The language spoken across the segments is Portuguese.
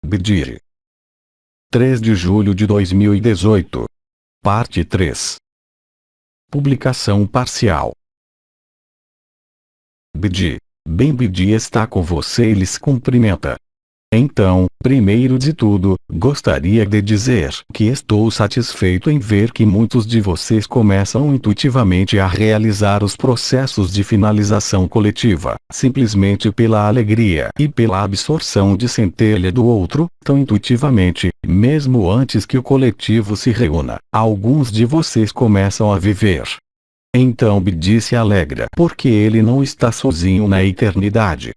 BD. 3 de julho de 2018. Parte 3. Publicação parcial. BD. Bem, BD está com você e lhes cumprimenta. Então, primeiro de tudo, gostaria de dizer que estou satisfeito em ver que muitos de vocês começam intuitivamente a realizar os processos de finalização coletiva, simplesmente pela alegria e pela absorção de centelha do outro, tão intuitivamente, mesmo antes que o coletivo se reúna. Alguns de vocês começam a viver. Então BD se alegra porque ele não está sozinho na eternidade.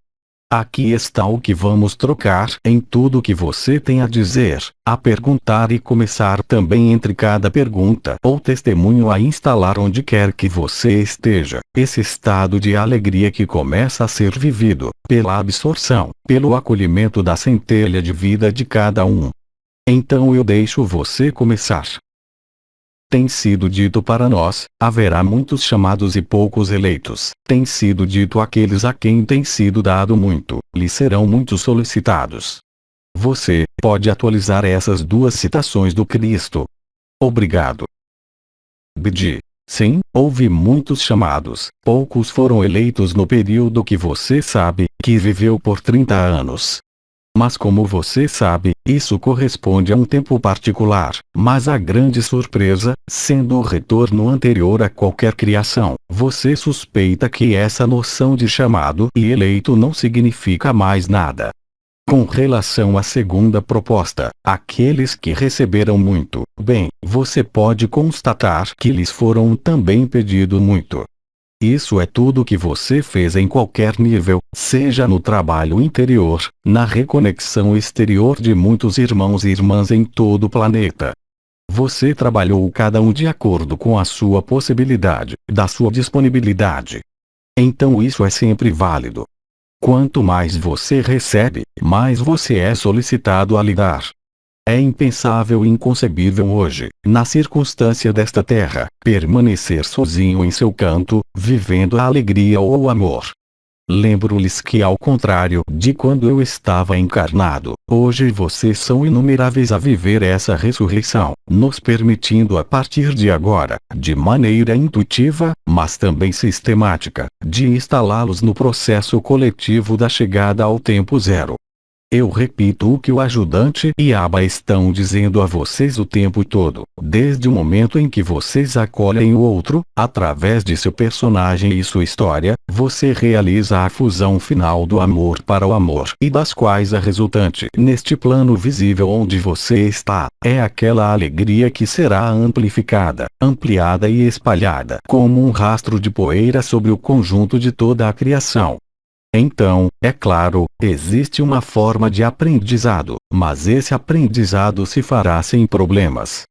Aqui está o que vamos trocar em tudo que você tem a dizer, a perguntar e começar também entre cada pergunta ou testemunho a instalar onde quer que você esteja, esse estado de alegria que começa a ser vivido, pela absorção, pelo acolhimento da centelha de vida de cada um. Então eu deixo você começar. Tem sido dito para nós, haverá muitos chamados e poucos eleitos. Tem sido dito àqueles a quem tem sido dado muito, lhes serão muitos solicitados. Você pode atualizar essas duas citações do Cristo. Obrigado. BD. Sim, houve muitos chamados, poucos foram eleitos no período que você sabe, que viveu por 30 anos. Mas como você sabe, isso corresponde a um tempo particular, mas a grande surpresa, sendo o retorno anterior a qualquer criação, você suspeita que essa noção de chamado e eleito não significa mais nada. Com relação à segunda proposta, aqueles que receberam muito, bem, você pode constatar que lhes foram também pedido muito. Isso é tudo que você fez em qualquer nível, seja no trabalho interior, na reconexão exterior de muitos irmãos e irmãs em todo o planeta. Você trabalhou cada um de acordo com a sua possibilidade, da sua disponibilidade. Então isso é sempre válido. Quanto mais você recebe, mais você é solicitado a lidar. É impensável e inconcebível hoje, na circunstância desta terra, permanecer sozinho em seu canto, vivendo a alegria ou o amor. Lembro-lhes que ao contrário de quando eu estava encarnado, hoje vocês são inumeráveis a viver essa ressurreição, nos permitindo a partir de agora, de maneira intuitiva, mas também sistemática, de instalá-los no processo coletivo da chegada ao tempo zero. Eu repito o que o ajudante e Aba estão dizendo a vocês o tempo todo, desde o momento em que vocês acolhem o outro, através de seu personagem e sua história, você realiza a fusão final do amor para o amor e das quais a resultante neste plano visível onde você está, é aquela alegria que será amplificada, ampliada e espalhada como um rastro de poeira sobre o conjunto de toda a criação. Então, é claro, existe uma forma de aprendizado, mas esse aprendizado se fará sem problemas.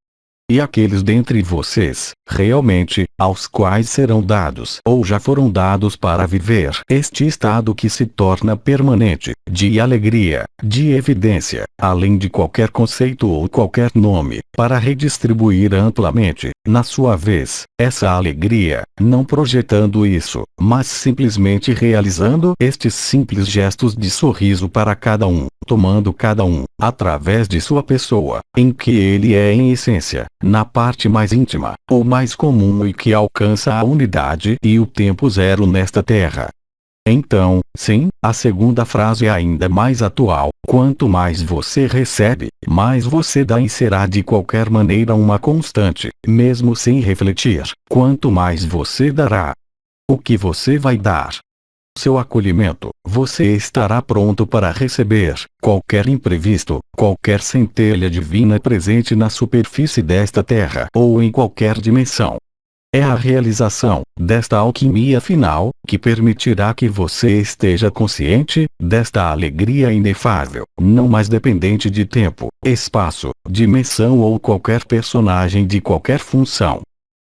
E aqueles dentre vocês, realmente, aos quais serão dados ou já foram dados para viver este estado que se torna permanente, de alegria, de evidência, além de qualquer conceito ou qualquer nome, para redistribuir amplamente, na sua vez, essa alegria, não projetando isso, mas simplesmente realizando estes simples gestos de sorriso para cada um, tomando cada um, através de sua pessoa, em que ele é em essência, na parte mais íntima, ou mais comum e que alcança a unidade e o tempo zero nesta terra. Então, sim, a segunda frase é ainda mais atual: quanto mais você recebe, mais você dá e será de qualquer maneira uma constante, mesmo sem refletir, quanto mais você dará. O que você vai dar? Seu acolhimento, você estará pronto para receber qualquer imprevisto, qualquer centelha divina presente na superfície desta terra ou em qualquer dimensão. É a realização desta alquimia final que permitirá que você esteja consciente desta alegria inefável, não mais dependente de tempo, espaço, dimensão ou qualquer personagem de qualquer função.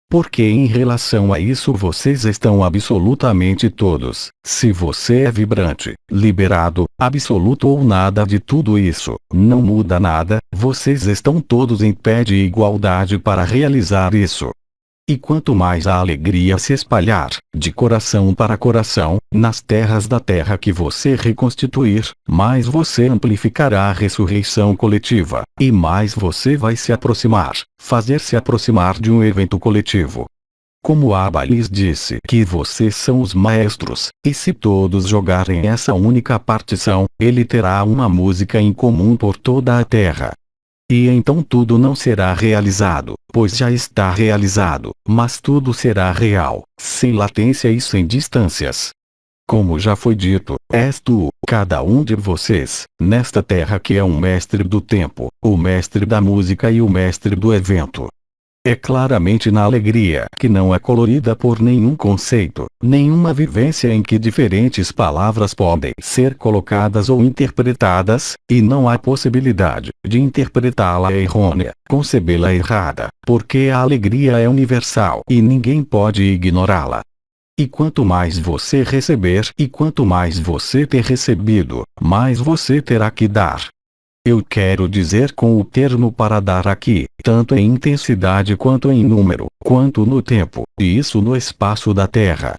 Porque em relação a isso vocês estão absolutamente todos, se você é vibrante, liberado, absoluto ou nada de tudo isso, não muda nada, vocês estão todos em pé de igualdade para realizar isso. E quanto mais a alegria se espalhar, de coração para coração, nas terras da terra que você reconstituir, mais você amplificará a ressurreição coletiva, e mais você vai se aproximar, fazer-se aproximar de um evento coletivo. Como Abba lhes disse que vocês são os maestros, e se todos jogarem essa única partição, ele terá uma música em comum por toda a terra. E então tudo não será realizado, pois já está realizado, mas tudo será real, sem latência e sem distâncias. Como já foi dito, és tu, cada um de vocês, nesta terra que é um mestre do tempo, o mestre da música e o mestre do evento. É claramente na alegria que não é colorida por nenhum conceito, nenhuma vivência em que diferentes palavras podem ser colocadas ou interpretadas, e não há possibilidade de interpretá-la errônea, concebê-la errada, porque a alegria é universal e ninguém pode ignorá-la. E quanto mais você receber e quanto mais você ter recebido, mais você terá que dar. Eu quero dizer com o termo para dar aqui, tanto em intensidade quanto em número, quanto no tempo, e isso no espaço da Terra.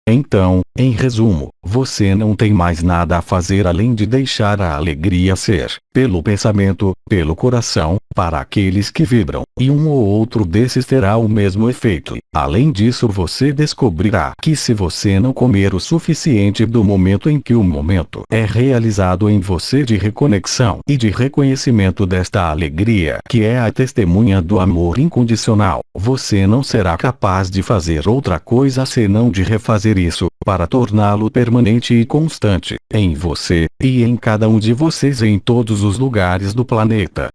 Então, em resumo, você não tem mais nada a fazer além de deixar a alegria ser, pelo pensamento, pelo coração, para aqueles que vibram, e um ou outro desses terá o mesmo efeito. Além disso, você descobrirá que se você não comer o suficiente do momento em que o momento é realizado em você de reconexão e de reconhecimento desta alegria, que é a testemunha do amor incondicional, você não será capaz de fazer outra coisa senão de refazer isso, para torná-lo permanente e constante, em você, e em cada um de vocês em todos os lugares do planeta.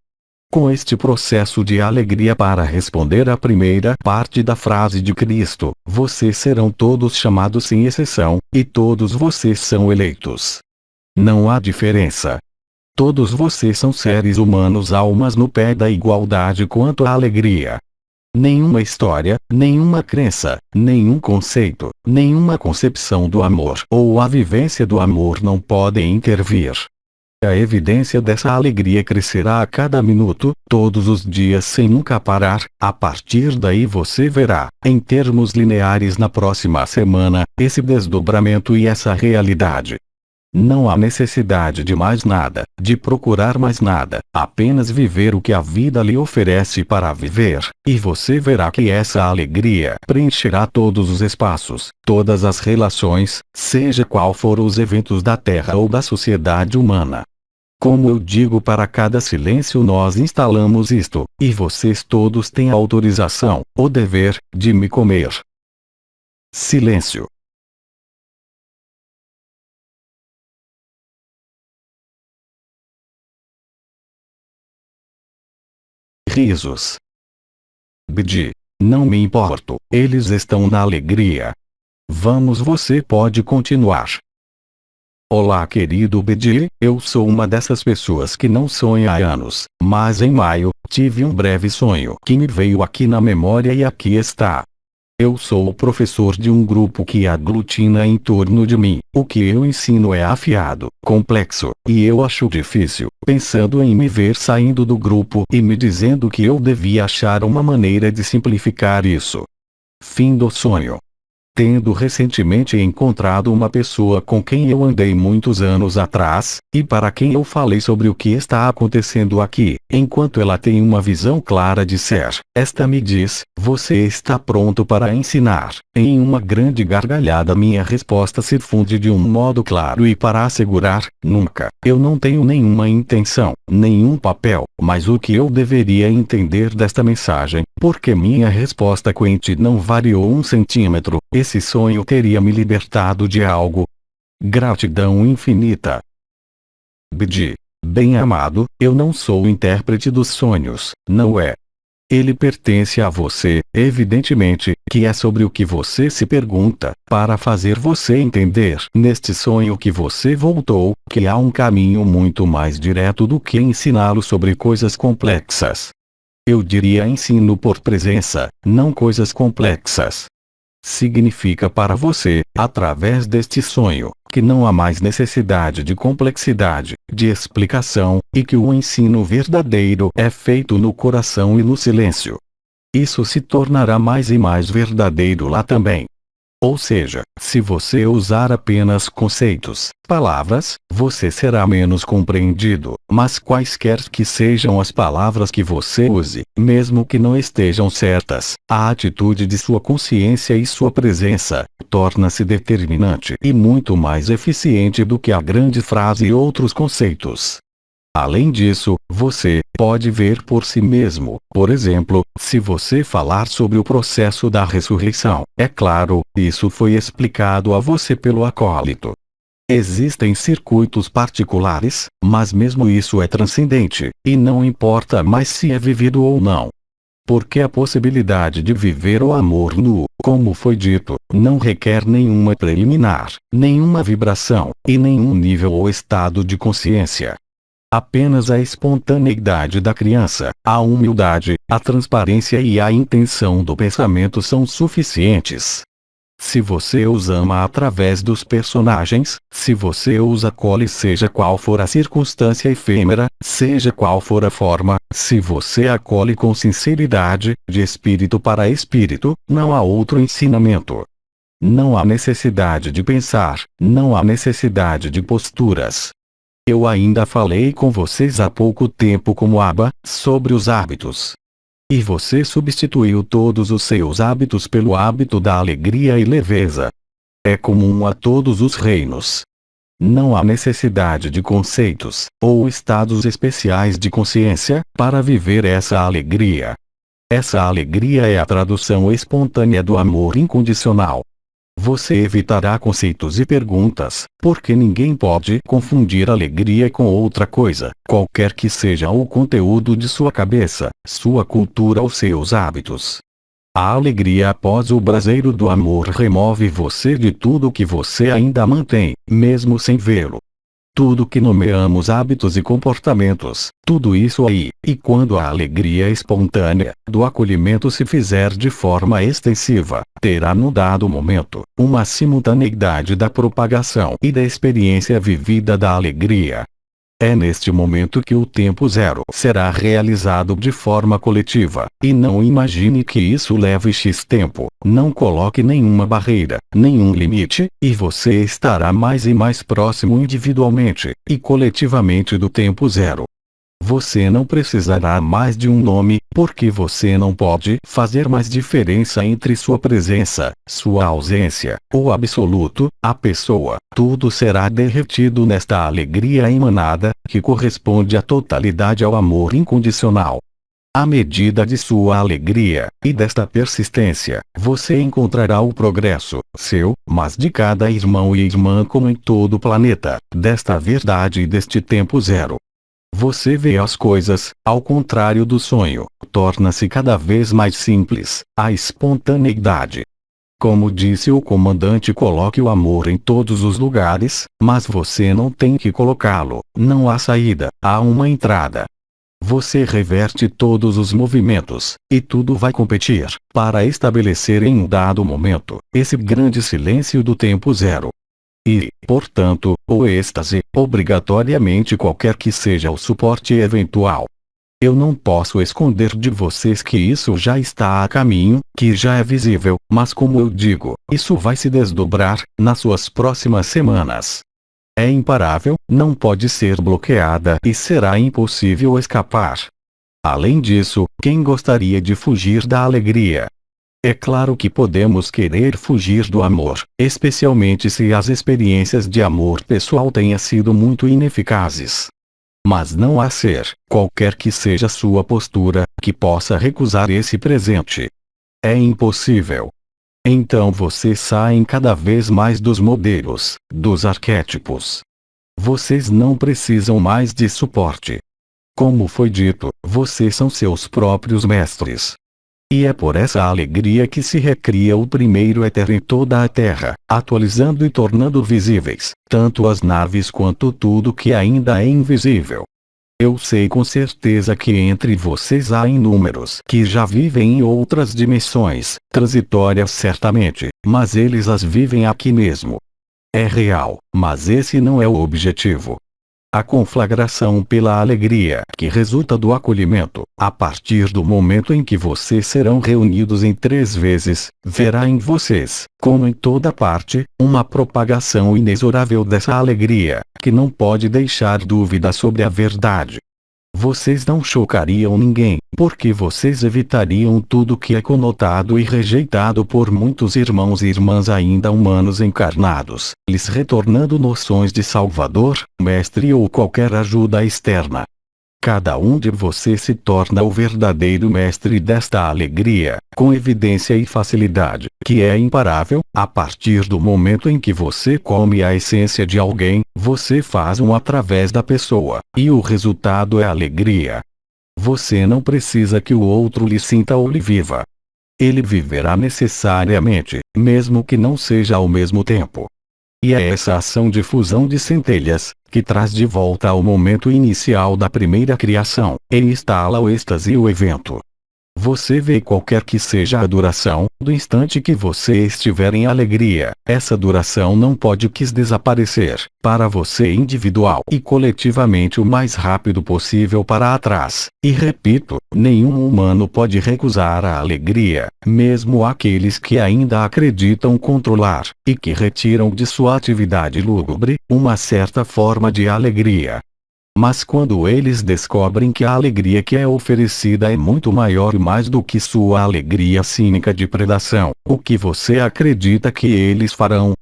Com este processo de alegria para responder à primeira parte da frase de Cristo, vocês serão todos chamados sem exceção, e todos vocês são eleitos. Não há diferença. Todos vocês são seres humanos, almas no pé da igualdade quanto à alegria. Nenhuma história, nenhuma crença, nenhum conceito, nenhuma concepção do amor ou a vivência do amor não podem intervir. A evidência dessa alegria crescerá a cada minuto, todos os dias sem nunca parar. A partir daí você verá, em termos lineares na próxima semana, esse desdobramento e essa realidade. Não há necessidade de mais nada, de procurar mais nada, apenas viver o que a vida lhe oferece para viver, e você verá que essa alegria preencherá todos os espaços, todas as relações, seja qual for os eventos da Terra ou da sociedade humana. Como eu digo, para cada silêncio nós instalamos isto, e vocês todos têm a autorização, o dever, de me comer. Silêncio. Risos. Bidi. Não me importo, eles estão na alegria. Vamos, você pode continuar. Olá, querido Bidi, eu sou uma dessas pessoas que não sonha há anos, mas em maio, tive um breve sonho que me veio aqui na memória e aqui está. Eu sou o professor de um grupo que aglutina em torno de mim. O que eu ensino é afiado, complexo, e eu acho difícil, pensando em me ver saindo do grupo e me dizendo que eu devia achar uma maneira de simplificar isso. Fim do sonho. Tendo recentemente encontrado uma pessoa com quem eu andei muitos anos atrás, e para quem eu falei sobre o que está acontecendo aqui, enquanto ela tem uma visão clara de ser, esta me diz: você está pronto para ensinar? Em uma grande gargalhada minha resposta se funde de um modo claro e para assegurar: nunca. Eu não tenho nenhuma intenção, nenhum papel, mas o que eu deveria entender desta mensagem, porque minha resposta quente não variou 1 centímetro, esse sonho teria me libertado de algo. Gratidão infinita. Bidi. Bem amado, eu não sou o intérprete dos sonhos, não é? Ele pertence a você, evidentemente, que é sobre o que você se pergunta, para fazer você entender neste sonho que você voltou, que há um caminho muito mais direto do que ensiná-lo sobre coisas complexas. Eu diria ensino por presença, não coisas complexas. Significa para você, através deste sonho, que não há mais necessidade de complexidade, de explicação, e que o ensino verdadeiro é feito no coração e no silêncio. isso se tornará mais e mais verdadeiro lá também. Ou seja, se você usar apenas conceitos, palavras, você será menos compreendido, mas quaisquer que sejam as palavras que você use, mesmo que não estejam certas, a atitude de sua consciência e sua presença, torna-se determinante e muito mais eficiente do que a grande frase e outros conceitos. Além disso, você pode ver por si mesmo. Por exemplo, se você falar sobre o processo da ressurreição, é claro, isso foi explicado a você pelo acólito. Existem circuitos particulares, mas mesmo isso é transcendente, e não importa mais se é vivido ou não. Porque a possibilidade de viver o amor nu, como foi dito, não requer nenhuma preliminar, nenhuma vibração, e nenhum nível ou estado de consciência. Apenas a espontaneidade da criança, a humildade, a transparência e a intenção do pensamento são suficientes. Se você os ama através dos personagens, se você os acolhe seja qual for a circunstância efêmera, seja qual for a forma, se você acolhe com sinceridade, de espírito para espírito, não há outro ensinamento. Não há necessidade de pensar, não há necessidade de posturas. Eu ainda falei com vocês há pouco tempo como Abba, sobre os hábitos. E você substituiu todos os seus hábitos pelo hábito da alegria e leveza. É comum a todos os reinos. Não há necessidade de conceitos, ou estados especiais de consciência, para viver essa alegria. Essa alegria é a tradução espontânea do amor incondicional. Você evitará conceitos e perguntas, porque ninguém pode confundir alegria com outra coisa, qualquer que seja o conteúdo de sua cabeça, sua cultura ou seus hábitos. A alegria após o braseiro do amor remove você de tudo que você ainda mantém, mesmo sem vê-lo. Tudo que nomeamos hábitos e comportamentos, tudo isso aí, e quando a alegria espontânea, do acolhimento se fizer de forma extensiva, terá no dado momento, uma simultaneidade da propagação e da experiência vivida da alegria. É neste momento que o tempo zero será realizado de forma coletiva, e não imagine que isso leve X tempo, não coloque nenhuma barreira, nenhum limite, e você estará mais e mais próximo individualmente, e coletivamente do tempo zero. Você não precisará mais de um nome, porque você não pode fazer mais diferença entre sua presença, sua ausência, o absoluto, a pessoa. Tudo será derretido nesta alegria emanada, que corresponde à totalidade ao amor incondicional. À medida de sua alegria, e desta persistência, você encontrará o progresso, seu, mas de cada irmão e irmã como em todo o planeta, desta verdade e deste tempo zero. Você vê as coisas, ao contrário do sonho, torna-se cada vez mais simples, a espontaneidade. Como disse o comandante, coloque o amor em todos os lugares, mas você não tem que colocá-lo, não há saída, há uma entrada. Você reverte todos os movimentos, e tudo vai competir, para estabelecer em um dado momento, esse grande silêncio do tempo zero. E, portanto, o êxtase, obrigatoriamente qualquer que seja o suporte eventual. Eu não posso esconder de vocês que isso já está a caminho, que já é visível, mas como eu digo, isso vai se desdobrar, nas suas próximas semanas. É imparável, não pode ser bloqueada e será impossível escapar. Além disso, quem gostaria de fugir da alegria? É claro que podemos querer fugir do amor, especialmente se as experiências de amor pessoal tenham sido muito ineficazes. Mas não há ser, qualquer que seja sua postura, que possa recusar esse presente. É impossível. Então vocês saem cada vez mais dos modelos, dos arquétipos. Vocês não precisam mais de suporte. Como foi dito, vocês são seus próprios mestres. E é por essa alegria que se recria o primeiro éter em toda a Terra, atualizando e tornando visíveis, tanto as naves quanto tudo que ainda é invisível. Eu sei com certeza que entre vocês há inúmeros que já vivem em outras dimensões, transitórias certamente, mas eles as vivem aqui mesmo. É real, mas esse não é o objetivo. a conflagração pela alegria que resulta do acolhimento, a partir do momento em que vocês serão reunidos em 3 vezes, verá em vocês, como em toda parte, uma propagação inexorável dessa alegria, que não pode deixar dúvida sobre a verdade. Vocês não chocariam ninguém, porque vocês evitariam tudo que é conotado e rejeitado por muitos irmãos e irmãs ainda humanos encarnados, lhes retornando noções de Salvador, Mestre ou qualquer ajuda externa. Cada um de vocês se torna o verdadeiro mestre desta alegria, com evidência e facilidade, que é imparável. A partir do momento em que você come a essência de alguém, você faz através da pessoa, e o resultado é alegria. Você não precisa que o outro lhe sinta ou lhe viva. Ele viverá necessariamente, mesmo que não seja ao mesmo tempo. E é essa ação de fusão de centelhas, que traz de volta ao momento inicial da primeira criação, e instala o êxtase e o evento. Você vê qualquer que seja a duração, do instante que você estiver em alegria, essa duração não pode quis desaparecer, para você individual e coletivamente o mais rápido possível para trás. E repito, nenhum humano pode recusar a alegria, mesmo aqueles que ainda acreditam controlar, e que retiram de sua atividade lúgubre, uma certa forma de alegria. Mas quando eles descobrem que a alegria que é oferecida é muito maior e mais do que sua alegria cínica de predação, o que você acredita que eles farão?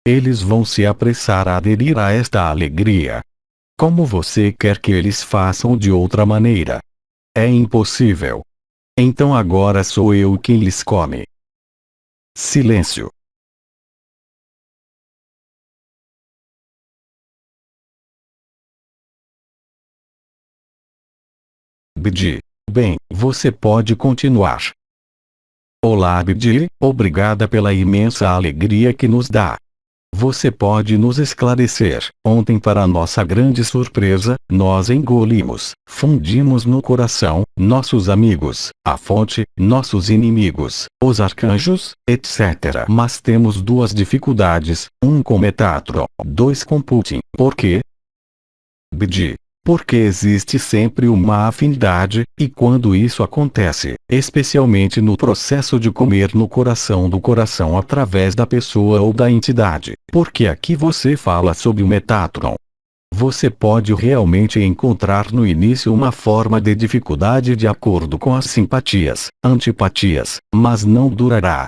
Eles vão se apressar a aderir a esta alegria. Como você quer que eles façam de outra maneira? É impossível. Então agora sou eu quem lhes come. Silêncio. Abdi. Bem, você pode continuar. Olá Abdi, obrigada pela imensa alegria que nos dá. Você pode nos esclarecer? Ontem, para nossa grande surpresa, nós engolimos, fundimos no coração, nossos amigos, a fonte, nossos inimigos, os arcanjos, etc. Mas temos 2 dificuldades, 1 com Metatron, 2 com Putin. Por quê? Abdi. Porque existe sempre uma afinidade, e quando isso acontece, especialmente no processo de comer no coração do coração através da pessoa ou da entidade, porque aqui você fala sobre o Metatron. Você pode realmente encontrar no início uma forma de dificuldade de acordo com as simpatias, antipatias, mas não durará.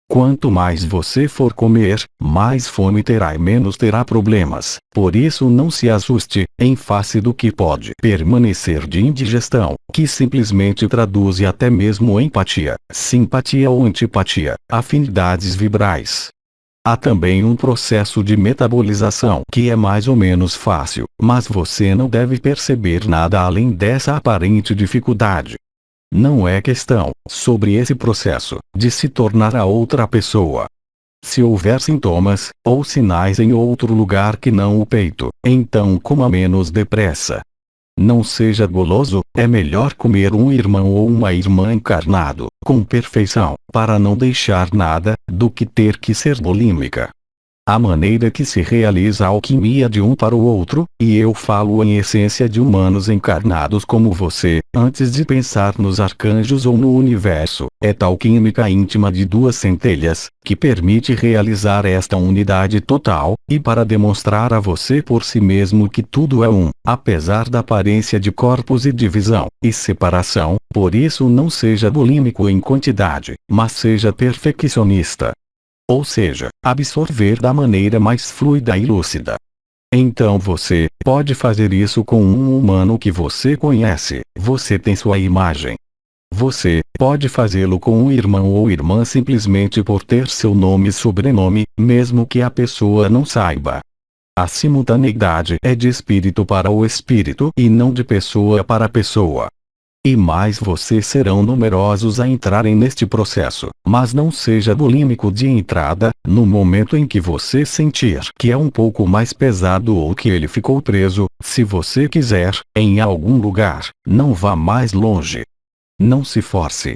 Quanto mais você for comer, mais fome terá e menos terá problemas. Por isso não se assuste, em face do que pode permanecer de indigestão, que simplesmente traduz até mesmo empatia, simpatia ou antipatia, afinidades vibrais. Há também um processo de metabolização que é mais ou menos fácil, mas você não deve perceber nada além dessa aparente dificuldade. Não é questão, sobre esse processo, de se tornar a outra pessoa. Se houver sintomas, ou sinais em outro lugar que não o peito, então coma menos depressa. Não seja goloso, é melhor comer um irmão ou uma irmã encarnado, com perfeição, para não deixar nada, do que ter que ser bulímica. A maneira que se realiza a alquimia de um para o outro, e eu falo em essência de humanos encarnados como você, antes de pensar nos arcanjos ou no universo, é tal química íntima de 2 centelhas, que permite realizar esta unidade total, e para demonstrar a você por si mesmo que tudo é um, apesar da aparência de corpos e divisão, e separação, por isso não seja bulímico em quantidade, mas seja perfeccionista. Ou seja, absorver da maneira mais fluida e lúcida. Então você pode fazer isso com um humano que você conhece, você tem sua imagem. Você pode fazê-lo com um irmão ou irmã simplesmente por ter seu nome e sobrenome, mesmo que a pessoa não saiba. A simultaneidade é de espírito para o espírito e não de pessoa para pessoa. E mais vocês serão numerosos a entrarem neste processo, mas não seja bulímico de entrada. No momento em que você sentir que é um pouco mais pesado ou que ele ficou preso, se você quiser, em algum lugar, não vá mais longe. Não se force.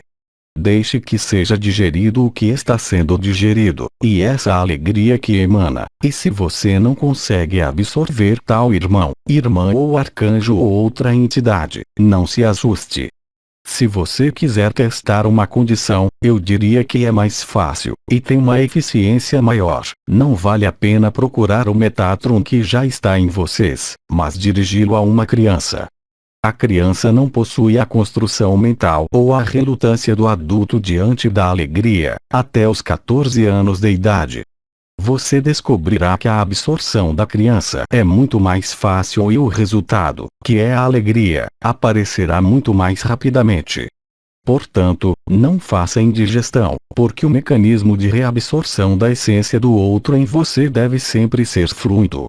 Deixe que seja digerido o que está sendo digerido, e essa alegria que emana. E se você não consegue absorver tal irmão, irmã ou arcanjo ou outra entidade, não se assuste. Se você quiser testar uma condição, eu diria que é mais fácil, e tem uma eficiência maior. Não vale a pena procurar o Metatron que já está em vocês, mas dirigi-lo a uma criança. A criança não possui a construção mental ou a relutância do adulto diante da alegria, até os 14 anos de idade. Você descobrirá que a absorção da criança é muito mais fácil e o resultado, que é a alegria, aparecerá muito mais rapidamente. Portanto, não faça indigestão, porque o mecanismo de reabsorção da essência do outro em você deve sempre ser fluido.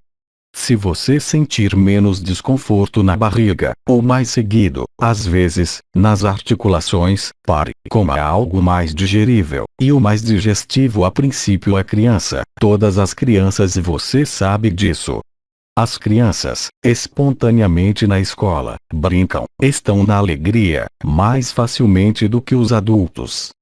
Se você sentir menos desconforto na barriga, ou mais seguido, às vezes, nas articulações, pare, coma algo mais digerível, e o mais digestivo a princípio é criança. Todas as crianças e você sabe disso. As crianças, espontaneamente na escola, brincam, estão na alegria, mais facilmente do que os adultos.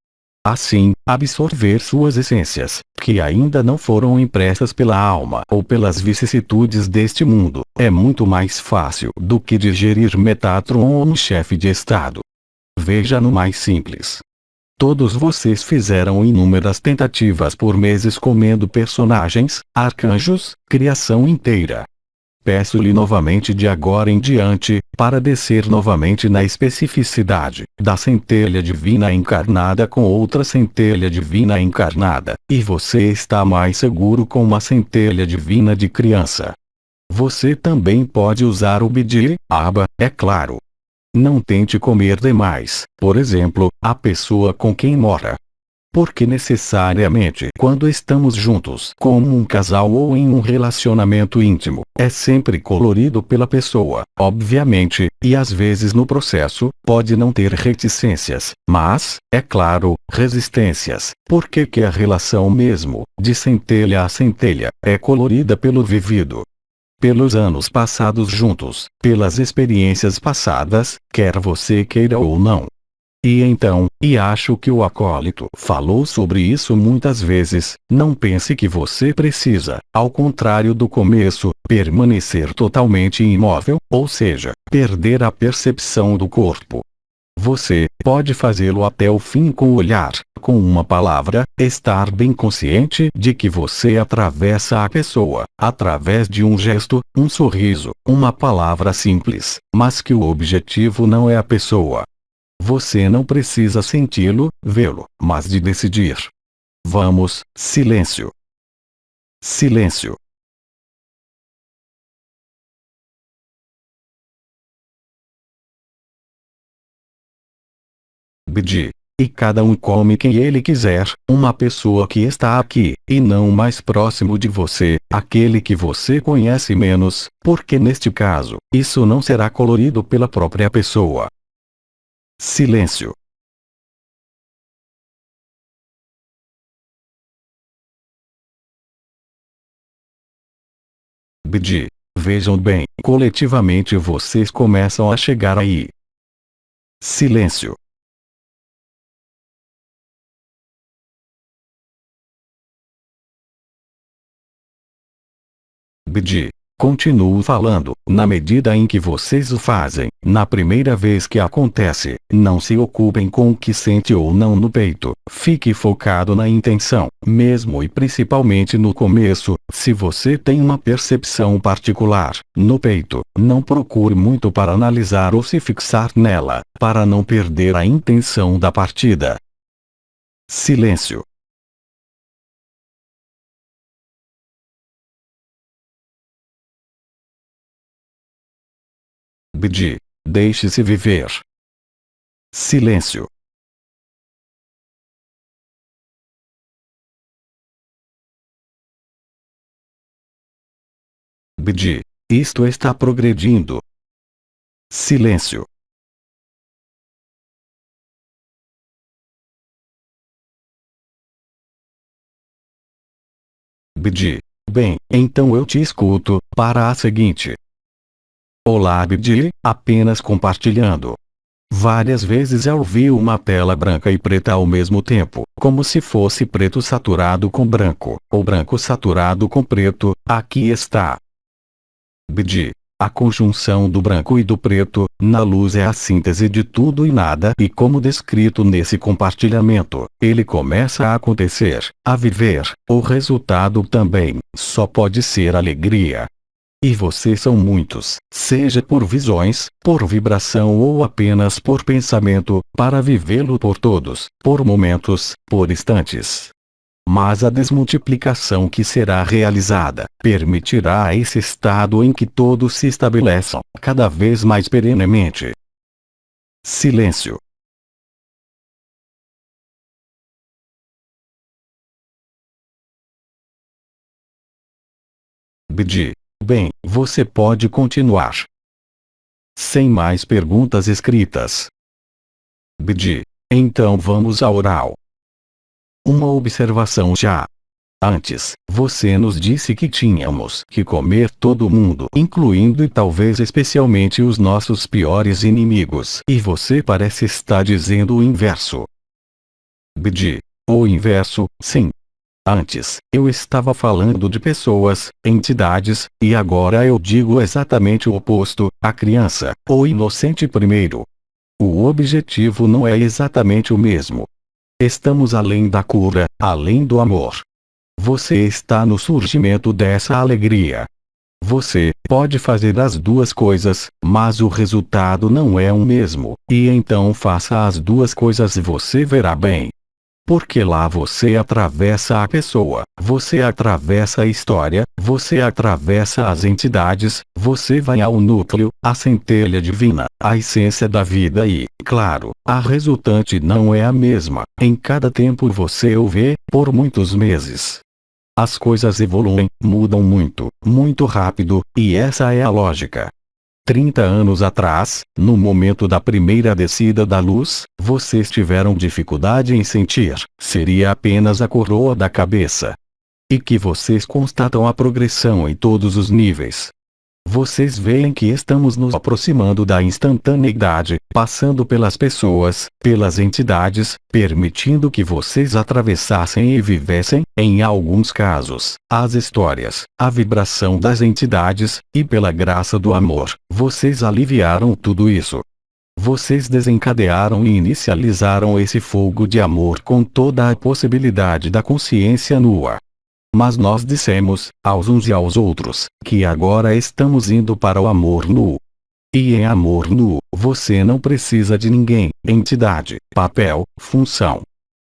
Assim, absorver suas essências, que ainda não foram impressas pela alma ou pelas vicissitudes deste mundo, é muito mais fácil do que digerir Metatron ou um chefe de estado. Veja no mais simples. Todos vocês fizeram inúmeras tentativas por meses comendo personagens, arcanjos, criação inteira. Peço-lhe novamente de agora em diante, para descer novamente na especificidade da centelha divina encarnada com outra centelha divina encarnada, e você está mais seguro com uma centelha divina de criança. Você também pode usar o Bidi, Aba, é claro. Não tente comer demais, por exemplo, a pessoa com quem mora. Porque necessariamente quando estamos juntos como um casal ou em um relacionamento íntimo, é sempre colorido pela pessoa, obviamente, e às vezes no processo, pode não ter reticências, mas, é claro, resistências, porque que a relação mesmo, de centelha a centelha, é colorida pelo vivido. Pelos anos passados juntos, pelas experiências passadas, quer você queira ou não. E então, e acho que o acólito falou sobre isso muitas vezes, não pense que você precisa, ao contrário do começo, permanecer totalmente imóvel, ou seja, perder a percepção do corpo. Você pode fazê-lo até o fim com o olhar, com uma palavra, estar bem consciente de que você atravessa a pessoa, através de um gesto, um sorriso, uma palavra simples, mas que o objetivo não é a pessoa. Você não precisa senti-lo, vê-lo, mas de decidir. Vamos, silêncio. Silêncio. Bidi. E cada um come quem ele quiser, uma pessoa que está aqui, e não mais próximo de você, aquele que você conhece menos, porque neste caso, isso não será colorido pela própria pessoa. Silêncio. Bidi. Vejam bem, coletivamente vocês começam a chegar aí. Silêncio. Bidi. Continuo falando, na medida em que vocês o fazem, na primeira vez que acontece, não se ocupem com o que sente ou não no peito, fique focado na intenção, mesmo e principalmente no começo, se você tem uma percepção particular, no peito, não procure muito para analisar ou se fixar nela, para não perder a intenção da partida. Silêncio. Bidi. Deixe-se viver. Silêncio. Bidi. Isto está progredindo. Silêncio. Bidi. Bem, então eu te escuto, para a seguinte. Olá Bidi, apenas compartilhando. Várias vezes eu vi uma tela branca e preta ao mesmo tempo, como se fosse preto saturado com branco, ou branco saturado com preto. Aqui está. BD. A conjunção do branco e do preto, na luz é a síntese de tudo e nada, e como descrito nesse compartilhamento, ele começa a acontecer, a viver. O resultado também, só pode ser alegria. E vocês são muitos, seja por visões, por vibração ou apenas por pensamento, para vivê-lo por todos, por momentos, por instantes. Mas a desmultiplicação que será realizada, permitirá esse estado em que todos se estabeleçam, cada vez mais perenemente. Silêncio. BD. Bem, você pode continuar. Sem mais perguntas escritas. BD. Então vamos ao oral. Uma observação já. Antes, você nos disse que tínhamos que comer todo mundo, incluindo e talvez especialmente os nossos piores inimigos. E você parece estar dizendo o inverso. BD. O inverso, sim. Antes, eu estava falando de pessoas, entidades, e agora eu digo exatamente o oposto, a criança, o inocente primeiro. O objetivo não é exatamente o mesmo. Estamos além da cura, além do amor. Você está no surgimento dessa alegria. Você pode fazer as duas coisas, mas o resultado não é o mesmo, e então faça as duas coisas e você verá bem. Porque lá você atravessa a pessoa, você atravessa a história, você atravessa as entidades, você vai ao núcleo, à centelha divina, à essência da vida e, claro, a resultante não é a mesma. Em cada tempo você o vê, por muitos meses. As coisas evoluem, mudam muito, muito rápido, e essa é a lógica. 30 anos atrás, no momento da primeira descida da luz, vocês tiveram dificuldade em sentir, seria apenas a coroa da cabeça. E que vocês constatam a progressão em todos os níveis. Vocês veem que estamos nos aproximando da instantaneidade, passando pelas pessoas, pelas entidades, permitindo que vocês atravessassem e vivessem, em alguns casos, as histórias, a vibração das entidades, e pela graça do amor, vocês aliviaram tudo isso. Vocês desencadearam e inicializaram esse fogo de amor com toda a possibilidade da consciência nua. Mas nós dissemos, aos uns e aos outros, que agora estamos indo para o amor nu. E em amor nu, você não precisa de ninguém, entidade, papel, função.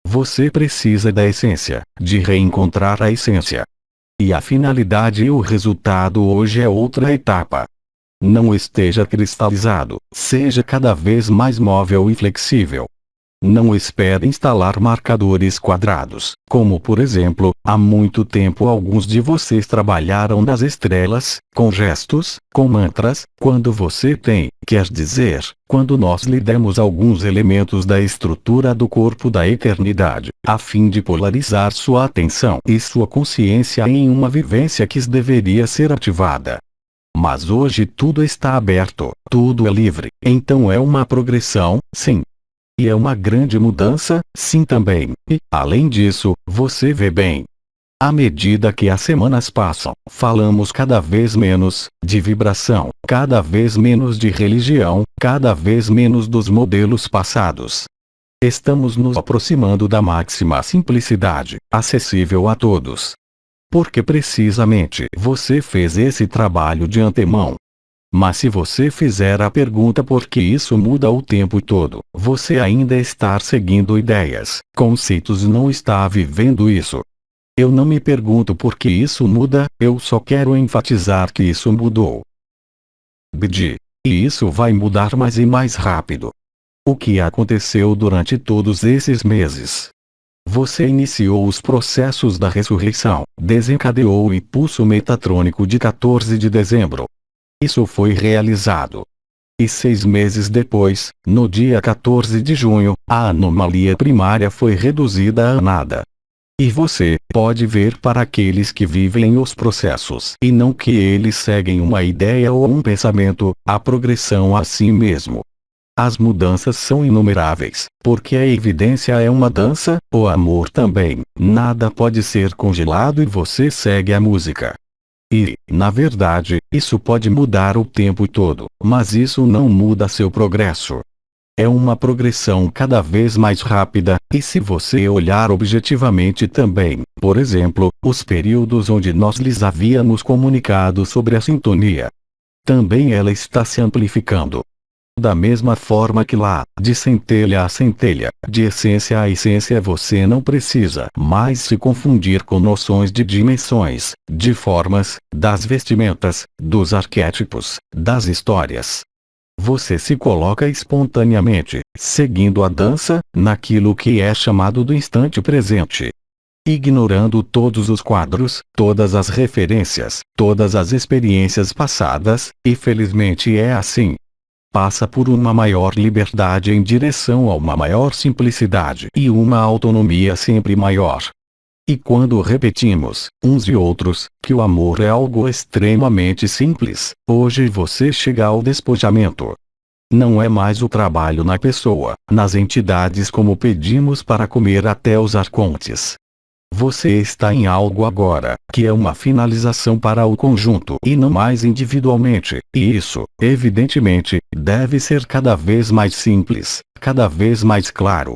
Você precisa da essência, de reencontrar a essência. E a finalidade e o resultado hoje é outra etapa. Não esteja cristalizado, seja cada vez mais móvel e flexível. Não espere instalar marcadores quadrados, como por exemplo, há muito tempo alguns de vocês trabalharam nas estrelas, com gestos, com mantras, quando você tem, quer dizer, quando nós lhe demos alguns elementos da estrutura do corpo da eternidade, a fim de polarizar sua atenção e sua consciência em uma vivência que deveria ser ativada. Mas hoje tudo está aberto, tudo é livre, então é uma progressão, sim. E é uma grande mudança, sim também, e, além disso, você vê bem. À medida que as semanas passam, falamos cada vez menos de vibração, cada vez menos de religião, cada vez menos dos modelos passados. Estamos nos aproximando da máxima simplicidade, acessível a todos. Porque precisamente você fez esse trabalho de antemão. Mas se você fizer a pergunta por que isso muda o tempo todo, você ainda está seguindo ideias, conceitos e não está vivendo isso. Eu não me pergunto por que isso muda, eu só quero enfatizar que isso mudou. BD. E isso vai mudar mais e mais rápido. O que aconteceu durante todos esses meses? Você iniciou os processos da ressurreição, desencadeou o impulso metatrônico de 14 de dezembro. Isso foi realizado. E 6 meses depois, no dia 14 de junho, a anomalia primária foi reduzida a nada. E você pode ver para aqueles que vivem os processos e não que eles seguem uma ideia ou um pensamento, a progressão a si mesmo. As mudanças são inumeráveis, porque a evidência é uma dança, o amor também. Nada pode ser congelado e você segue a música. E, na verdade, isso pode mudar o tempo todo, mas isso não muda seu progresso. É uma progressão cada vez mais rápida, e se você olhar objetivamente também, por exemplo, os períodos onde nós lhes havíamos comunicado sobre a sintonia, também ela está se amplificando. Da mesma forma que lá, de centelha a centelha, de essência a essência, você não precisa mais se confundir com noções de dimensões, de formas, das vestimentas, dos arquétipos, das histórias. Você se coloca espontaneamente, seguindo a dança, naquilo que é chamado do instante presente. Ignorando todos os quadros, todas as referências, todas as experiências passadas, e felizmente é assim. Passa por uma maior liberdade em direção a uma maior simplicidade e uma autonomia sempre maior. E quando repetimos, uns e outros, que o amor é algo extremamente simples, hoje você chega ao despojamento. Não é mais o trabalho na pessoa, nas entidades como pedimos para comer até os arcontes. Você está em algo agora, que é uma finalização para o conjunto e não mais individualmente, e isso, evidentemente, deve ser cada vez mais simples, cada vez mais claro.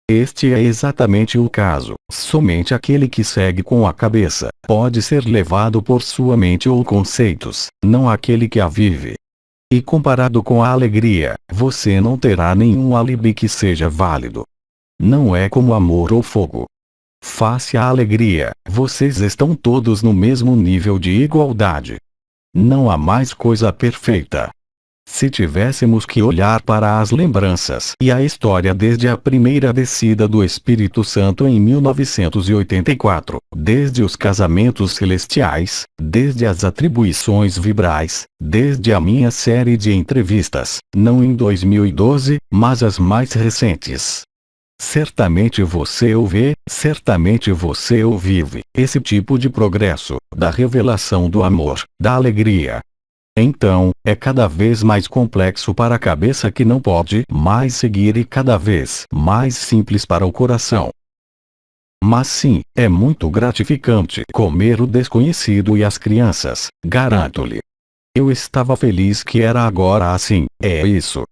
Este é exatamente o caso. Somente aquele que segue com a cabeça pode ser levado por sua mente ou conceitos, não aquele que a vive. E comparado com a alegria, você não terá nenhum álibi que seja válido. Não é como amor ou fogo. Face à alegria, vocês estão todos no mesmo nível de igualdade. Não há mais coisa perfeita. Se tivéssemos que olhar para as lembranças e a história desde a primeira descida do Espírito Santo em 1984, desde os casamentos celestiais, desde as atribuições vibrais, desde a minha série de entrevistas, não em 2012, mas as mais recentes. Certamente você o vê, certamente você o vive, esse tipo de progresso, da revelação do amor, da alegria. Então, é cada vez mais complexo para a cabeça que não pode mais seguir e cada vez mais simples para o coração. Mas sim, é muito gratificante comer o desconhecido e as crianças, garanto-lhe. Eu estava feliz que era agora assim, é isso.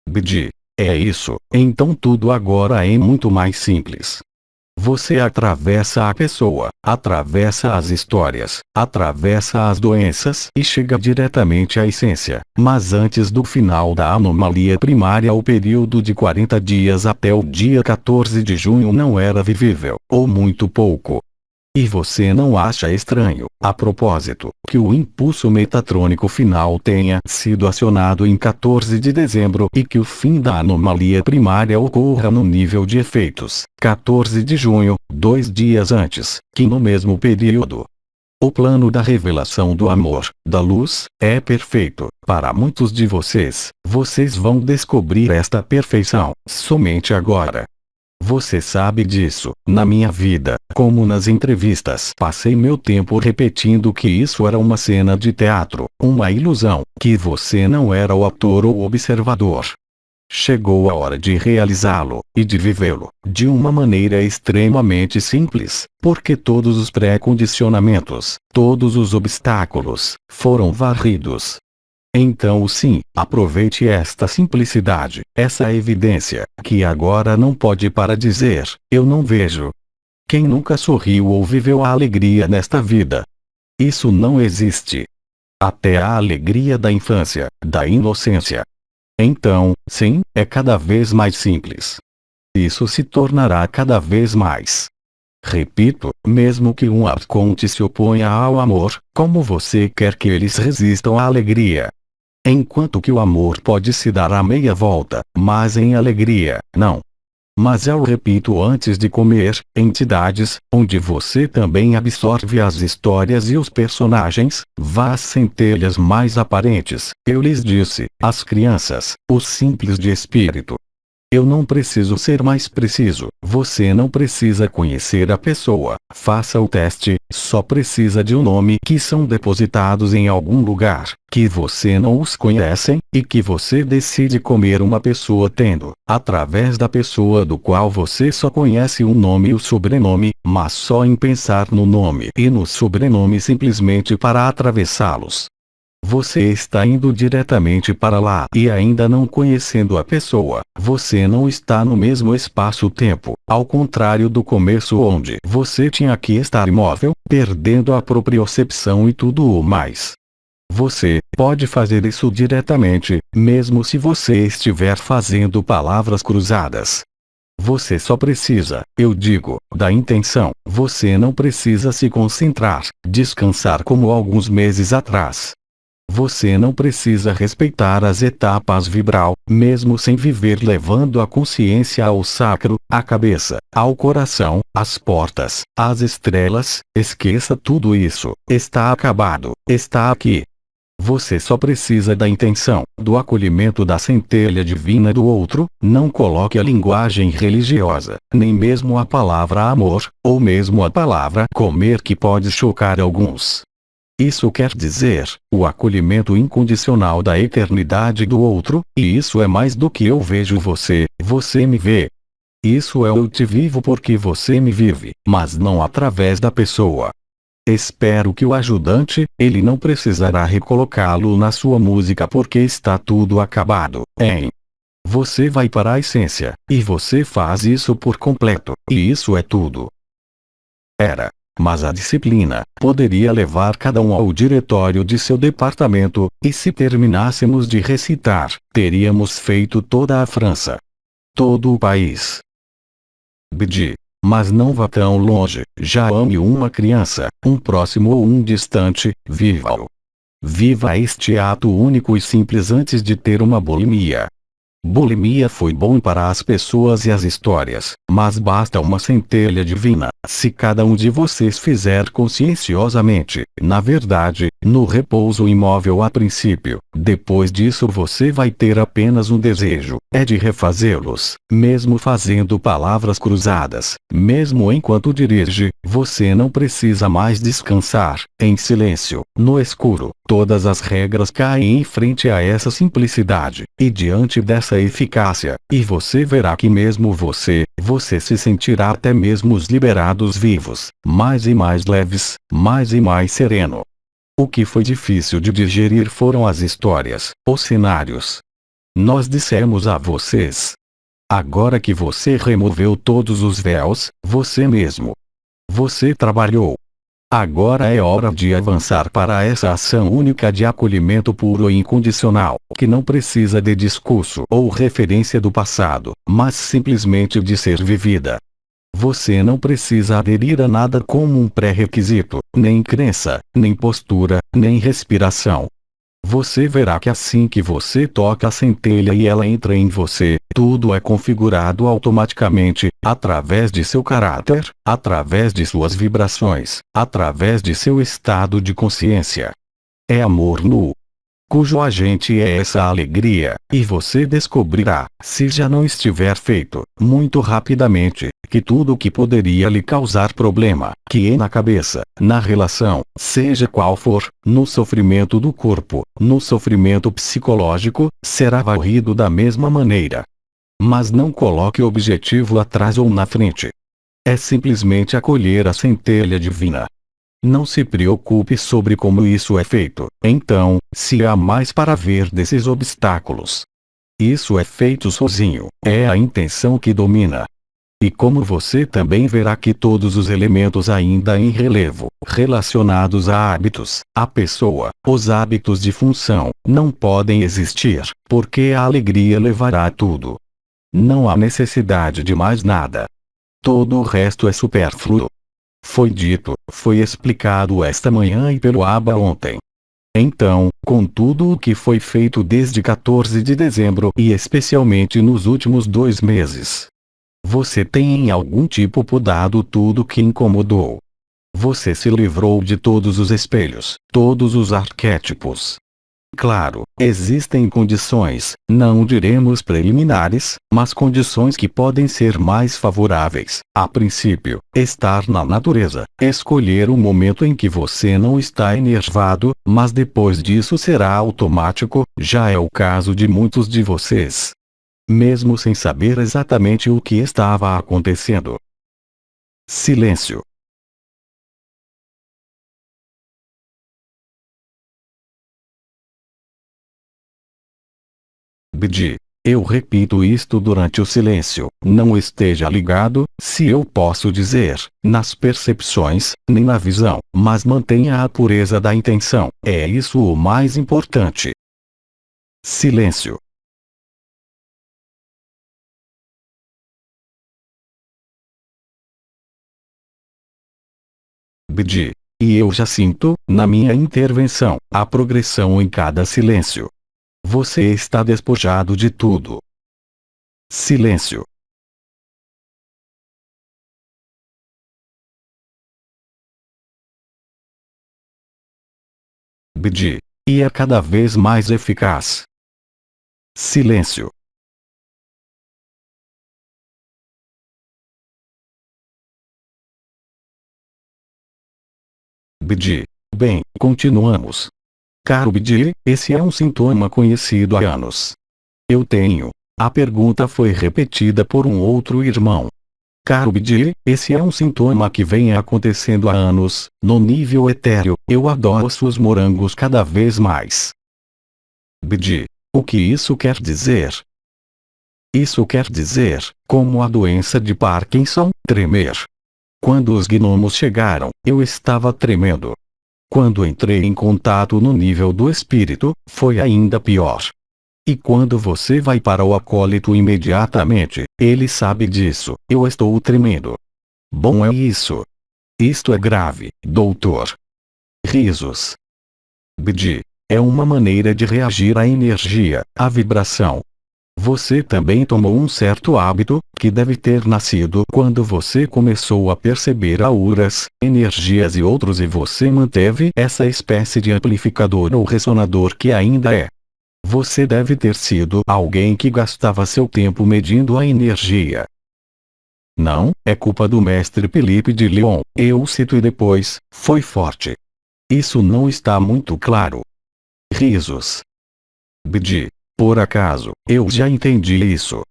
Bidi. É isso, então tudo agora é muito mais simples. Você atravessa a pessoa, atravessa as histórias, atravessa as doenças e chega diretamente à essência. Mas antes do final da anomalia primária, o período de 40 dias até o dia 14 de junho não era vivível, ou muito pouco. E você não acha estranho, a propósito, que o impulso metatrônico final tenha sido acionado em 14 de dezembro e que o fim da anomalia primária ocorra no nível de efeitos, 14 de junho, 2 dias antes, que no mesmo período. O plano da revelação do amor, da luz, é perfeito. Para muitos de vocês, vocês vão descobrir esta perfeição, somente agora. Você sabe disso. Na minha vida, como nas entrevistas, passei meu tempo repetindo que isso era uma cena de teatro, uma ilusão, que você não era o ator ou o observador. Chegou a hora de realizá-lo, e de vivê-lo, de uma maneira extremamente simples, porque todos os pré-condicionamentos, todos os obstáculos, foram varridos. Então sim, aproveite esta simplicidade, essa evidência, que agora não pode para dizer, eu não vejo. Quem nunca sorriu ou viveu a alegria nesta vida? Isso não existe. Até a alegria da infância, da inocência. Então, sim, é cada vez mais simples. Isso se tornará cada vez mais. Repito, mesmo que um arconte se oponha ao amor, como você quer que eles resistam à alegria? Enquanto que o amor pode se dar a meia volta, mas em alegria, não. Mas eu repito antes de comer, entidades, onde você também absorve as histórias e os personagens, vá às centelhas mais aparentes, eu lhes disse, as crianças, os simples de espírito. Eu não preciso ser mais preciso. Você não precisa conhecer a pessoa. Faça o teste. Só precisa de um nome que são depositados em algum lugar, que você não os conhecem, e que você decide comer uma pessoa tendo, através da pessoa do qual você só conhece o nome e o sobrenome, mas só em pensar no nome e no sobrenome simplesmente para atravessá-los. Você está indo diretamente para lá e ainda não conhecendo a pessoa, você não está no mesmo espaço-tempo, ao contrário do começo onde você tinha que estar imóvel, perdendo a propriocepção e tudo o mais. Você pode fazer isso diretamente, mesmo se você estiver fazendo palavras cruzadas. Você só precisa, eu digo, da intenção. Você não precisa se concentrar, descansar como alguns meses atrás. Você não precisa respeitar as etapas vibral, mesmo sem viver levando a consciência ao sacro, à cabeça, ao coração, às portas, às estrelas. Esqueça tudo isso. Está acabado. Está aqui. Você só precisa da intenção, do acolhimento da centelha divina do outro. Não coloque a linguagem religiosa, nem mesmo a palavra amor, ou mesmo a palavra comer que pode chocar alguns. Isso quer dizer, o acolhimento incondicional da eternidade do outro, e isso é mais do que eu vejo você, você me vê. Isso é eu te vivo porque você me vive, mas não através da pessoa. Espero que o ajudante, ele não precisará recolocá-lo na sua música porque está tudo acabado, hein? Você vai para a essência, e você faz isso por completo, e isso é tudo. Mas a disciplina poderia levar cada um ao diretório de seu departamento, e se terminássemos de recitar, teríamos feito toda a França. Todo o país. BD. Mas não vá tão longe, já ame uma criança, um próximo ou um distante, viva-o. Viva este ato único e simples antes de ter uma bulimia. Bulimia foi bom para as pessoas e as histórias, mas basta uma centelha divina, se cada um de vocês fizer conscienciosamente, na verdade, no repouso imóvel a princípio. Depois disso você vai ter apenas um desejo, é de refazê-los, mesmo fazendo palavras cruzadas, mesmo enquanto dirige, você não precisa mais descansar, em silêncio, no escuro. Todas as regras caem em frente a essa simplicidade, e diante dessa eficácia, e você verá que mesmo você se sentirá até mesmo os liberados vivos, mais e mais leves, mais e mais sereno. O que foi difícil de digerir foram as histórias, os cenários. Nós dissemos a vocês. Agora que você removeu todos os véus, você mesmo. Você trabalhou. Agora é hora de avançar para essa ação única de acolhimento puro e incondicional, que não precisa de discurso ou referência do passado, mas simplesmente de ser vivida. Você não precisa aderir a nada como um pré-requisito, nem crença, nem postura, nem respiração. Você verá que assim que você toca a centelha e ela entra em você, tudo é configurado automaticamente, através de seu caráter, através de suas vibrações, através de seu estado de consciência. É amor nu, cujo agente é essa alegria, e você descobrirá, se já não estiver feito, muito rapidamente, que tudo o que poderia lhe causar problema, que é na cabeça, na relação, seja qual for, no sofrimento do corpo, no sofrimento psicológico, será varrido da mesma maneira. Mas não coloque o objetivo atrás ou na frente. É simplesmente acolher a centelha divina. Não se preocupe sobre como isso é feito, então, se há mais para ver desses obstáculos. Isso é feito sozinho, é a intenção que domina. E como você também verá que todos os elementos ainda em relevo, relacionados a hábitos, a pessoa, os hábitos de função, não podem existir, porque a alegria levará a tudo. Não há necessidade de mais nada. Todo o resto é supérfluo. Foi dito, foi explicado esta manhã e pelo Abba ontem. Então, com tudo o que foi feito desde 14 de dezembro e especialmente nos últimos 2 meses, você tem em algum tipo podado tudo que incomodou. Você se livrou de todos os espelhos, todos os arquétipos. Claro, existem condições, não diremos preliminares, mas condições que podem ser mais favoráveis. A princípio, estar na natureza, escolher o momento em que você não está enervado, mas depois disso será automático, já é o caso de muitos de vocês. Mesmo sem saber exatamente o que estava acontecendo. Silêncio. BD. Eu repito isto durante o silêncio. Não esteja ligado, se eu posso dizer, nas percepções, nem na visão, mas mantenha a pureza da intenção. É isso o mais importante. Silêncio. BD. E eu já sinto, na minha intervenção, a progressão em cada silêncio. Você está despojado de tudo. Silêncio. BD. E é cada vez mais eficaz. Silêncio. BD. Bem, continuamos. Caro BD, esse é um sintoma conhecido há anos. Eu tenho. A pergunta foi repetida por um outro irmão. Caro BD, esse é um sintoma que vem acontecendo há anos, no nível etéreo. Eu adoro seus morangos cada vez mais. BD. O que isso quer dizer? Isso quer dizer, como a doença de Parkinson, tremer. Quando os gnomos chegaram, eu estava tremendo. Quando entrei em contato no nível do espírito, foi ainda pior. E quando você vai para o acólito imediatamente, ele sabe disso, eu estou tremendo. Bom é isso. Isto é grave, doutor. Risos. BD. É uma maneira de reagir à energia, à vibração. Você também tomou um certo hábito, que deve ter nascido quando você começou a perceber auras, energias e outros e você manteve essa espécie de amplificador ou ressonador que ainda é. Você deve ter sido alguém que gastava seu tempo medindo a energia. Não, é culpa do mestre Felipe de Lyon, eu cito e depois, foi forte. Isso não está muito claro. Risos. BD. Por acaso, eu já entendi isso.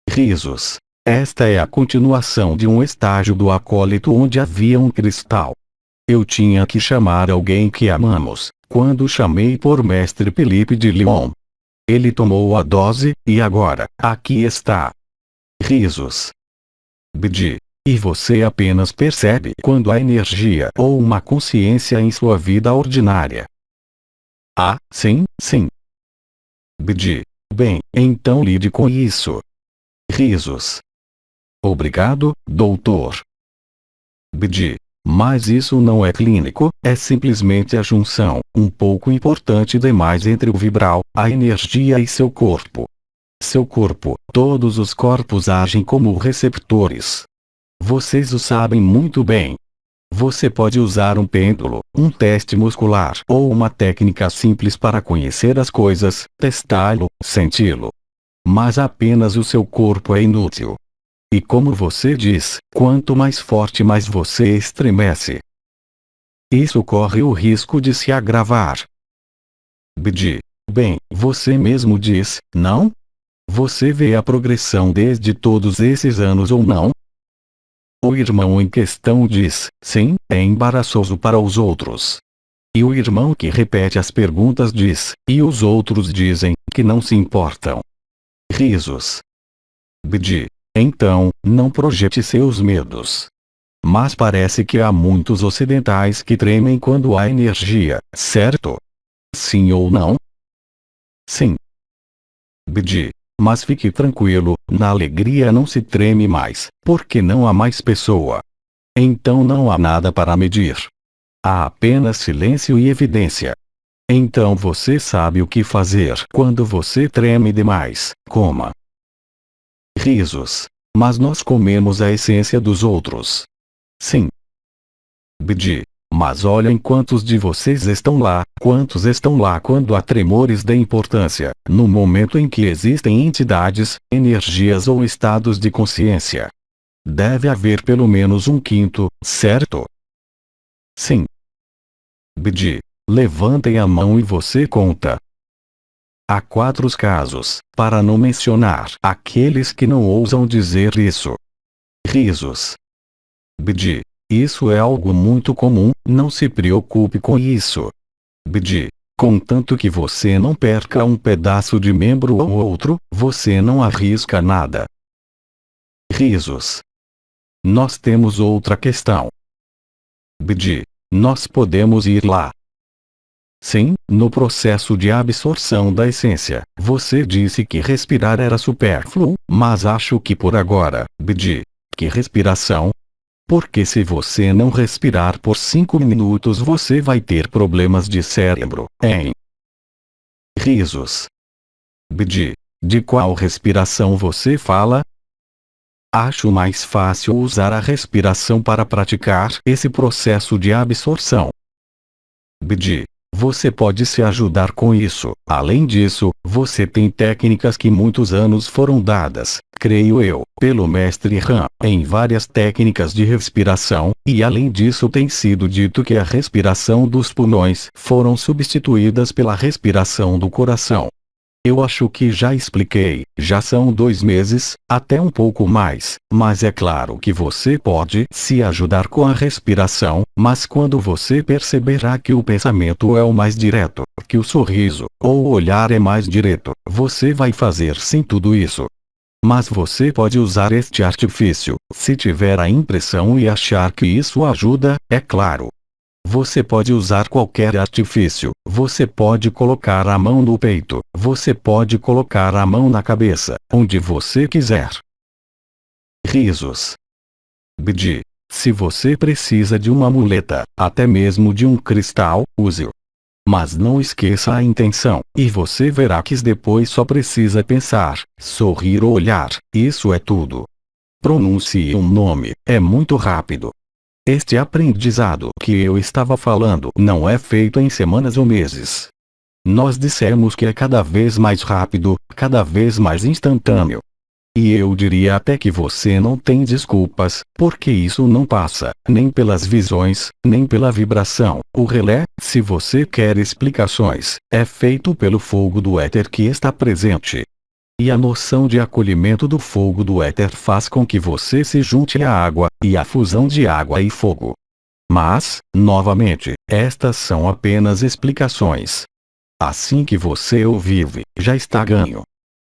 Risos. Esta é a continuação de um estágio do acólito onde havia um cristal. Eu tinha que chamar alguém que amamos, quando chamei por mestre Felipe de Lyon. Ele tomou a dose, e agora, aqui está. Risos. BD. E você apenas percebe quando há energia ou uma consciência em sua vida ordinária. Ah, sim, sim. BD. Bem, então lide com isso. Risos. Obrigado, doutor. BD. Mas isso não é clínico, é simplesmente a junção, um pouco importante demais entre o vibral, a energia e seu corpo. Seu corpo, todos os corpos agem como receptores. Vocês o sabem muito bem. Você pode usar um pêndulo, um teste muscular ou uma técnica simples para conhecer as coisas, testá-lo, senti-lo. Mas apenas o seu corpo é inútil. E como você diz, quanto mais forte mais você estremece. Isso corre o risco de se agravar. BD. Bem, você mesmo diz, não? Você vê a progressão desde todos esses anos ou não? O irmão em questão diz, sim, é embaraçoso para os outros. E o irmão que repete as perguntas diz, e os outros dizem, que não se importam. Risos. BD. Então, não projete seus medos. Mas parece que há muitos ocidentais que tremem quando há energia, certo? Sim ou não? Sim. BD. Mas fique tranquilo, na alegria não se treme mais, porque não há mais pessoa. Então não há nada para medir. Há apenas silêncio e evidência. Então você sabe o que fazer quando você treme demais, coma. Risos. Mas nós comemos a essência dos outros. Sim. BD. Mas olhem quantos de vocês estão lá, quantos estão lá quando há tremores de importância, no momento em que existem entidades, energias ou estados de consciência. Deve haver pelo menos um quinto, certo? Sim. BD. Levantem a mão e você conta. Há 4 casos, para não mencionar aqueles que não ousam dizer isso. Risos. BD. Isso é algo muito comum, não se preocupe com isso. BD. Contanto que você não perca um pedaço de membro ou outro, você não arrisca nada. Risos. Nós temos outra questão. BD. Nós podemos ir lá. Sim, no processo de absorção da essência, você disse que respirar era supérfluo, mas acho que por agora, BD. Que respiração? Porque se você não respirar por 5 minutos você vai ter problemas de cérebro, hein? Risos. BD. De qual respiração você fala? Acho mais fácil usar a respiração para praticar esse processo de absorção. BD. Você pode se ajudar com isso. Além disso, você tem técnicas que muitos anos foram dadas, creio eu, pelo mestre Han, em várias técnicas de respiração, e além disso tem sido dito que a respiração dos pulmões foram substituídas pela respiração do coração. Eu acho que já expliquei, já são 2 meses, até um pouco mais, mas é claro que você pode se ajudar com a respiração, mas quando você perceberá que o pensamento é o mais direto, que o sorriso, ou o olhar é mais direto, você vai fazer sim tudo isso. Mas você pode usar este artifício, se tiver a impressão e achar que isso ajuda, é claro. Você pode usar qualquer artifício, você pode colocar a mão no peito, você pode colocar a mão na cabeça, onde você quiser. Risos. BD. Se você precisa de uma muleta, até mesmo de um cristal, use-o. Mas não esqueça a intenção, e você verá que depois só precisa pensar, sorrir ou olhar, isso é tudo. Pronuncie um nome, é muito rápido. Este aprendizado que eu estava falando não é feito em semanas ou meses. Nós dissemos que é cada vez mais rápido, cada vez mais instantâneo. E eu diria até que você não tem desculpas, porque isso não passa, nem pelas visões, nem pela vibração. O relé, se você quer explicações, é feito pelo fogo do éter que está presente. E a noção de acolhimento do fogo do éter faz com que você se junte à água, e à fusão de água e fogo. Mas, novamente, estas são apenas explicações. Assim que você o vive, já está ganho.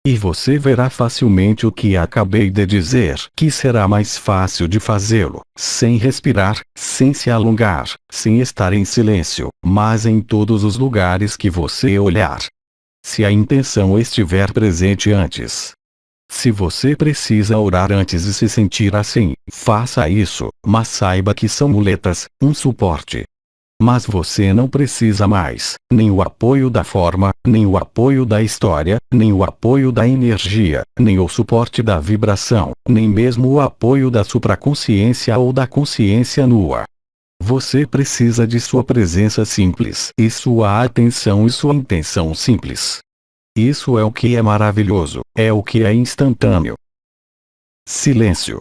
E você verá facilmente o que acabei de dizer, que será mais fácil de fazê-lo, sem respirar, sem se alongar, sem estar em silêncio, mas em todos os lugares que você olhar. Se a intenção estiver presente antes. Se você precisa orar antes de se sentir assim, faça isso, mas saiba que são muletas, um suporte. Mas você não precisa mais, nem o apoio da forma, nem o apoio da história, nem o apoio da energia, nem o suporte da vibração, nem mesmo o apoio da supraconsciência ou da consciência nua. Você precisa de sua presença simples e sua atenção e sua intenção simples. Isso é o que é maravilhoso, é o que é instantâneo. Silêncio.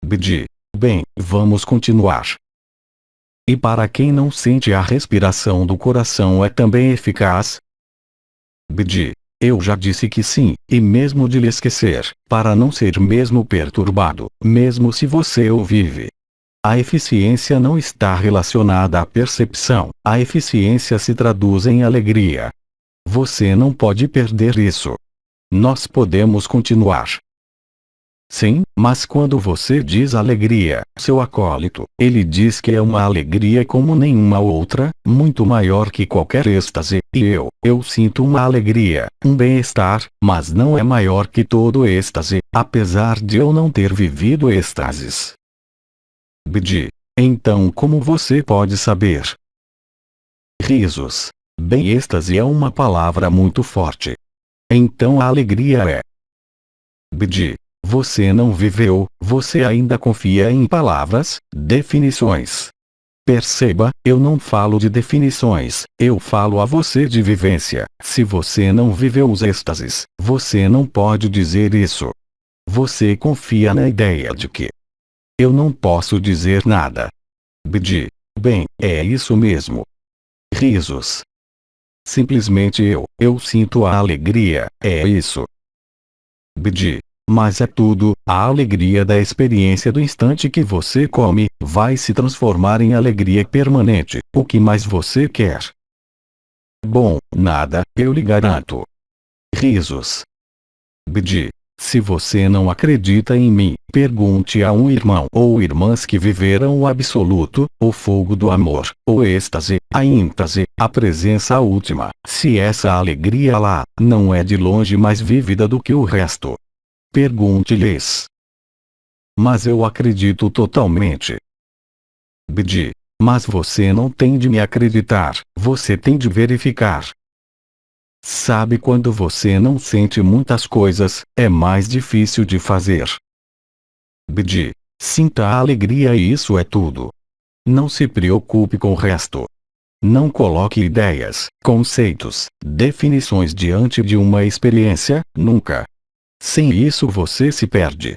BD. Bem, vamos continuar. E para quem não sente a respiração do coração é também eficaz? BD. Eu já disse que sim, e mesmo de lhe esquecer, para não ser mesmo perturbado, mesmo se você o vive. A eficiência não está relacionada à percepção, a eficiência se traduz em alegria. Você não pode perder isso. Nós podemos continuar. Sim, mas quando você diz alegria, seu acólito, ele diz que é uma alegria como nenhuma outra, muito maior que qualquer êxtase, e eu sinto uma alegria, um bem-estar, mas não é maior que todo êxtase, apesar de eu não ter vivido êxtases. BD. Então como você pode saber? Risos. Bem, êxtase é uma palavra muito forte. Então a alegria é. BD. Você não viveu, você ainda confia em palavras, definições. Perceba, eu não falo de definições, eu falo a você de vivência. Se você não viveu os êxtases, você não pode dizer isso. Você confia na ideia de que eu não posso dizer nada. BD. Bem, é isso mesmo. Risos. Simplesmente eu sinto a alegria, é isso. BD. Mas é tudo, a alegria da experiência do instante que você come, vai se transformar em alegria permanente. O que mais você quer? Bom, nada, eu lhe garanto. Risos. BD. Se você não acredita em mim, pergunte a um irmão ou irmãs que viveram o absoluto, o fogo do amor, o êxtase, a êntase, a presença última. Se essa alegria lá, não é de longe mais vívida do que o resto. Pergunte-lhes. Mas eu acredito totalmente. BD. Mas você não tem de me acreditar, você tem de verificar. Sabe, quando você não sente muitas coisas, é mais difícil de fazer. BD. Sinta a alegria e isso é tudo. Não se preocupe com o resto. Não coloque ideias, conceitos, definições diante de uma experiência, nunca. Sem isso você se perde.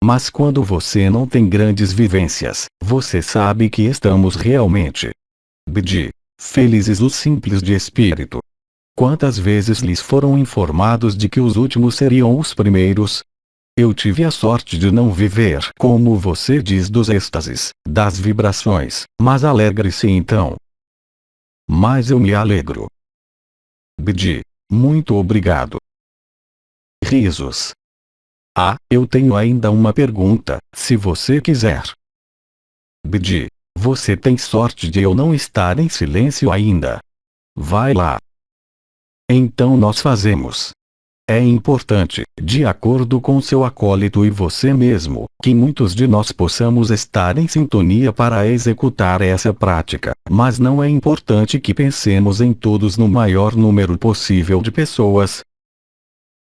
Mas quando você não tem grandes vivências, você sabe que estamos realmente. BD. Felizes os simples de espírito. Quantas vezes lhes foram informados de que os últimos seriam os primeiros? Eu tive a sorte de não viver, como você diz, dos êxtases, das vibrações, mas alegre-se então. Mas eu me alegro. BD. Muito obrigado. Risos. Ah, eu tenho ainda uma pergunta, se você quiser. BD. Você tem sorte de eu não estar em silêncio ainda. Vai lá. Então nós fazemos. É importante, de acordo com seu acólito e você mesmo, que muitos de nós possamos estar em sintonia para executar essa prática, mas não é importante que pensemos em todos no maior número possível de pessoas.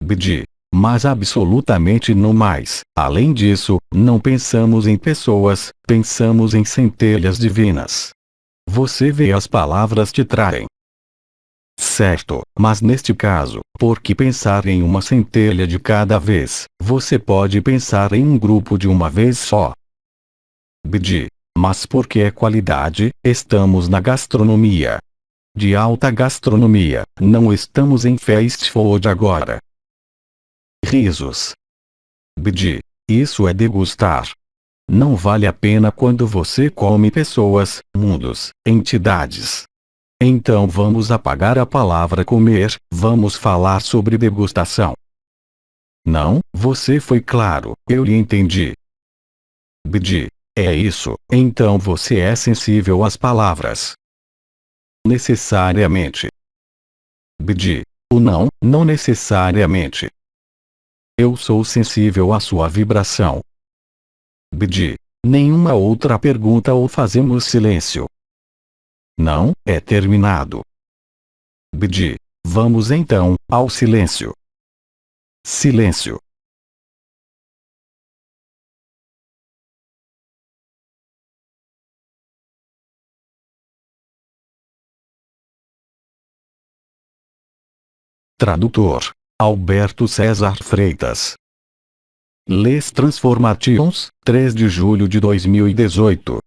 BD. Mas absolutamente no mais. Além disso, não pensamos em pessoas, pensamos em centelhas divinas. Você vê, as palavras te traem. Certo, mas neste caso, por que pensar em uma centelha de cada vez? Você pode pensar em um grupo de uma vez só. BD. Mas porque é qualidade, estamos na gastronomia. De alta gastronomia, não estamos em fast food agora. Risos. BD. Isso é degustar. Não vale a pena quando você come pessoas, mundos, entidades. Então vamos apagar a palavra comer, vamos falar sobre degustação. Não, você foi claro, eu lhe entendi. BD. É isso, então você é sensível às palavras. Necessariamente. BD. O não, não necessariamente. Eu sou sensível à sua vibração. BD. Nenhuma outra pergunta ou fazemos silêncio? Não, é terminado. BD. Vamos então, ao silêncio. Silêncio. Tradutor: Alberto César Freitas. Les Transformations, 3 de julho de 2018.